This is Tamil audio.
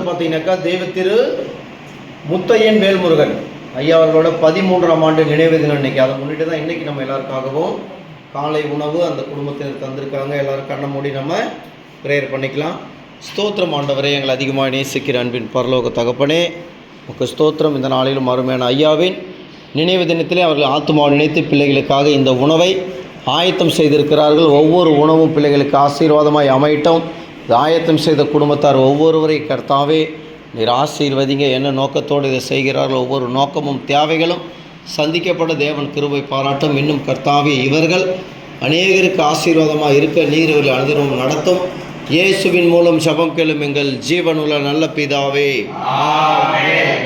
பார்த்தீங்கன்னாக்கா தெய்வத்திரு முத்தையன் வேல்முருகன் ஐயா அவர்களோட 13ஆம் ஆண்டு நினைவு தினம் இன்னைக்கு. அதை முன்னிட்டு தான் இன்றைக்கி நம்ம எல்லாருக்காகவும் காலை உணவு அந்த குடும்பத்தினர் தந்திருக்காங்க. எல்லோரும் கண்ணை மூடி நம்ம ப்ரேயர் பண்ணிக்கலாம். ஸ்தோத்திரம் ஆண்டவரே, எங்களை அதிகமாக நேசிக்கிற அன்பின் பரலோக தகப்பனே, உங்கள் ஸ்தோத்திரம். இந்த நாளிலும் அருமையான ஐயாவின் நினைவு தினத்திலே அவர்கள் ஆத்மாவை நினைத்து பிள்ளைகளுக்காக இந்த உணவை ஆயத்தம் செய்திருக்கிறார்கள். ஒவ்வொரு உணவும் பிள்ளைகளுக்கு ஆசீர்வாதமாய் அமையட்டும். ஆயத்தம் செய்த குடும்பத்தார் ஒவ்வொருவரை கர்த்தாவே நீர் ஆசீர்வதிங்க. என்ன நோக்கத்தோடு இதை செய்கிறார்கள், ஒவ்வொரு நோக்கமும் தேவைகளும் சந்திக்கப்பட தேவன் கிருபை பாராட்டும். இன்னும் கர்த்தாவே இவர்கள் அநேகருக்கு ஆசீர்வாதமாக இருக்க நீர் இவர்கள் அனுதினமும் நடத்தும். இயேசுவின் மூலம் ஜெபம் கேளும் எங்கள் ஜீவனுள்ள நல்ல பிதாவே, ஆமென்.